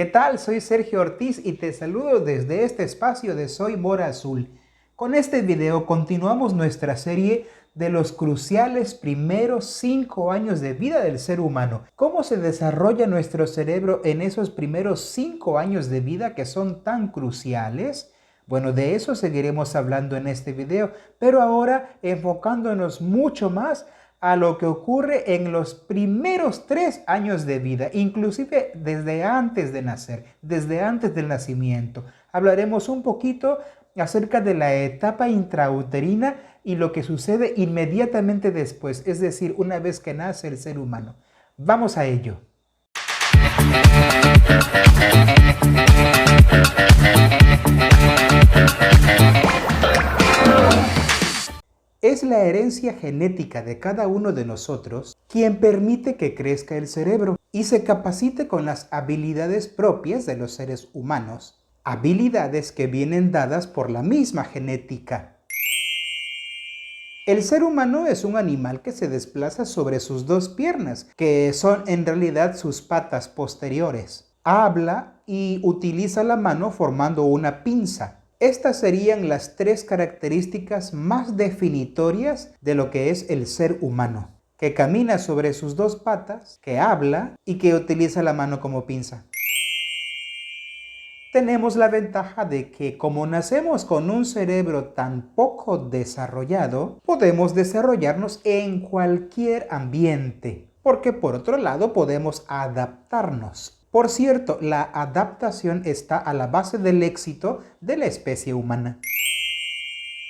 ¿Qué tal? Soy Sergio Ortiz y te saludo desde este espacio de Soy Mora Azul. Con este video continuamos nuestra serie de los cruciales primeros 5 años de vida del ser humano. ¿Cómo se desarrolla nuestro cerebro en esos primeros 5 años de vida que son tan cruciales? Bueno, de eso seguiremos hablando en este video, pero ahora enfocándonos mucho más a lo que ocurre en los primeros 3 años de vida, inclusive desde antes de nacer, desde antes del nacimiento. Hablaremos un poquito acerca de la etapa intrauterina y lo que sucede inmediatamente después, es decir, una vez que nace el ser humano. Vamos a ello. Es la herencia genética de cada uno de nosotros quien permite que crezca el cerebro y se capacite con las habilidades propias de los seres humanos, habilidades que vienen dadas por la misma genética. El ser humano es un animal que se desplaza sobre sus 2 piernas, que son en realidad sus patas posteriores. Habla y utiliza la mano formando una pinza. Estas serían las 3 características más definitorias de lo que es el ser humano, que camina sobre sus 2 patas, que habla y que utiliza la mano como pinza. Tenemos la ventaja de que como nacemos con un cerebro tan poco desarrollado, podemos desarrollarnos en cualquier ambiente, porque por otro lado podemos adaptarnos. Por cierto, la adaptación está a la base del éxito de la especie humana.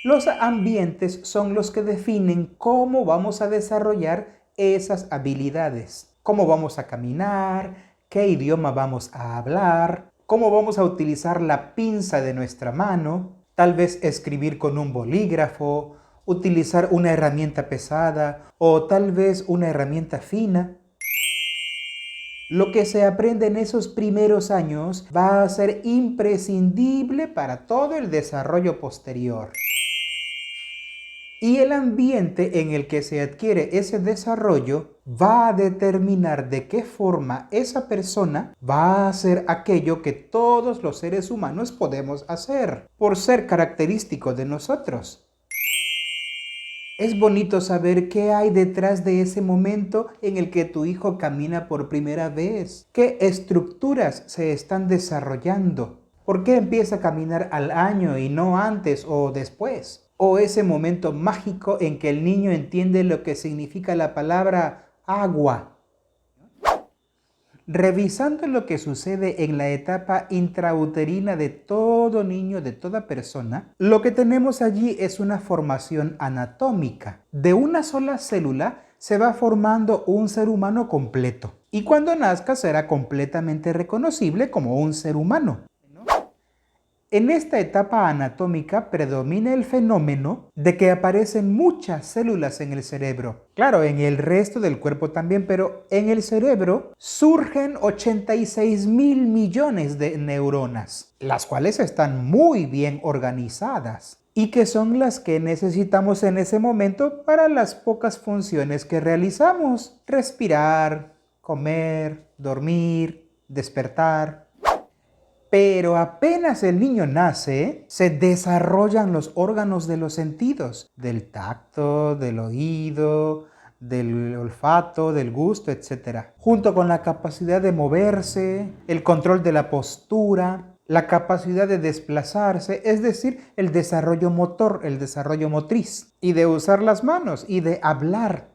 Los ambientes son los que definen cómo vamos a desarrollar esas habilidades, cómo vamos a caminar, qué idioma vamos a hablar, cómo vamos a utilizar la pinza de nuestra mano, tal vez escribir con un bolígrafo, utilizar una herramienta pesada o tal vez una herramienta fina. Lo que se aprende en esos primeros años va a ser imprescindible para todo el desarrollo posterior. Y el ambiente en el que se adquiere ese desarrollo va a determinar de qué forma esa persona va a hacer aquello que todos los seres humanos podemos hacer, por ser característico de nosotros. Es bonito saber qué hay detrás de ese momento en el que tu hijo camina por primera vez. ¿Qué estructuras se están desarrollando? ¿Por qué empieza a caminar al año y no antes o después? O ese momento mágico en que el niño entiende lo que significa la palabra agua. Revisando lo que sucede en la etapa intrauterina de todo niño, de toda persona, lo que tenemos allí es una formación anatómica. De una sola célula se va formando un ser humano completo. Y cuando nazca será completamente reconocible como un ser humano. En esta etapa anatómica predomina el fenómeno de que aparecen muchas células en el cerebro. Claro, en el resto del cuerpo también, pero en el cerebro surgen 86.000 millones de neuronas, las cuales están muy bien organizadas y que son las que necesitamos en ese momento para las pocas funciones que realizamos: respirar, comer, dormir, despertar. Pero apenas el niño nace, se desarrollan los órganos de los sentidos, del tacto, del oído, del olfato, del gusto, etc. Junto con la capacidad de moverse, el control de la postura, la capacidad de desplazarse, es decir, el desarrollo motor, el desarrollo motriz, y de usar las manos y de hablar.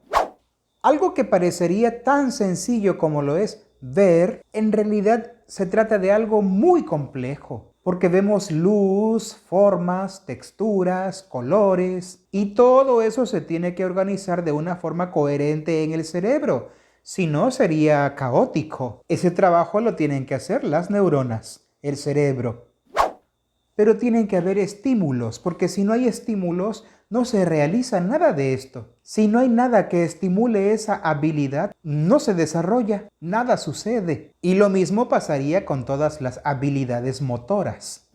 Algo que parecería tan sencillo como lo es ver, en realidad se trata de algo muy complejo, porque vemos luz, formas, texturas, colores, y todo eso se tiene que organizar de una forma coherente en el cerebro. Si no, sería caótico. Ese trabajo lo tienen que hacer las neuronas, el cerebro. Pero tienen que haber estímulos, porque si no hay estímulos, no se realiza nada de esto. Si no hay nada que estimule esa habilidad, no se desarrolla, nada sucede. Y lo mismo pasaría con todas las habilidades motoras.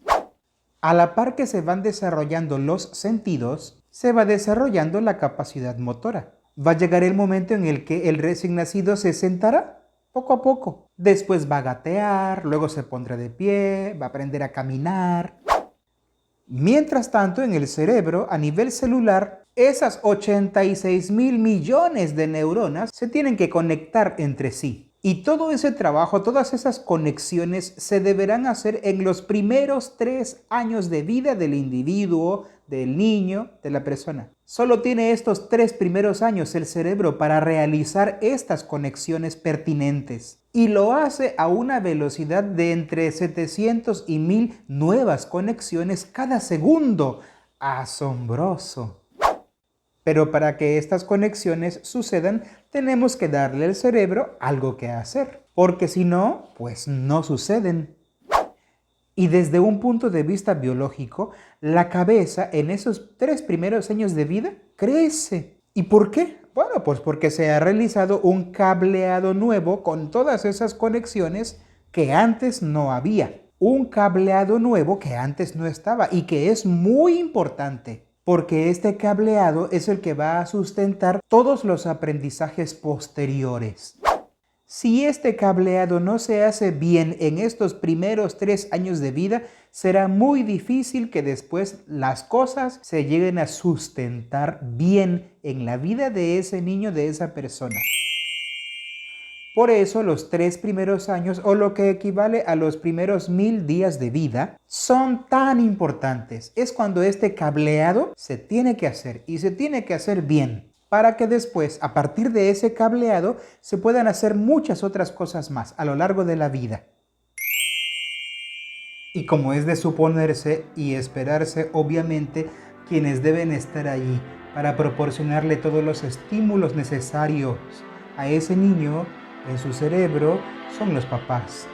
A la par que se van desarrollando los sentidos, se va desarrollando la capacidad motora. Va a llegar el momento en el que el recién nacido se sentará poco a poco. Después va a gatear, luego se pondrá de pie, va a aprender a caminar. Mientras tanto, en el cerebro, a nivel celular, esas 86.000 millones de neuronas se tienen que conectar entre sí. Y todo ese trabajo, todas esas conexiones se deberán hacer en los primeros 3 años de vida del individuo, del niño, de la persona. Solo tiene estos 3 primeros años el cerebro para realizar estas conexiones pertinentes. Y lo hace a una velocidad de entre 700 y 1000 nuevas conexiones cada segundo. ¡Asombroso! Pero para que estas conexiones sucedan, tenemos que darle al cerebro algo que hacer, porque si no, pues no suceden. Y desde un punto de vista biológico, la cabeza en esos 3 primeros años de vida crece. ¿Y por qué? Bueno, pues porque se ha realizado un cableado nuevo con todas esas conexiones que antes no había. Un cableado nuevo que antes no estaba y que es muy importante. Porque este cableado es el que va a sustentar todos los aprendizajes posteriores. Si este cableado no se hace bien en estos primeros 3 años de vida, será muy difícil que después las cosas se lleguen a sustentar bien en la vida de ese niño, de esa persona. Por eso los 3 primeros años, o lo que equivale a los primeros 1000 días de vida, son tan importantes. Es cuando este cableado se tiene que hacer y se tiene que hacer bien, para que después, a partir de ese cableado, se puedan hacer muchas otras cosas más a lo largo de la vida. Y como es de suponerse y esperarse, obviamente, quienes deben estar allí para proporcionarle todos los estímulos necesarios a ese niño en su cerebro son los papás.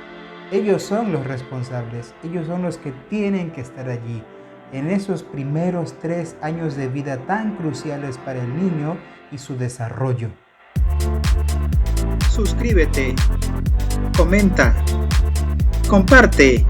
Ellos son los responsables, ellos son los que tienen que estar allí en esos primeros 3 años de vida tan cruciales para el niño y su desarrollo. Suscríbete, comenta, comparte.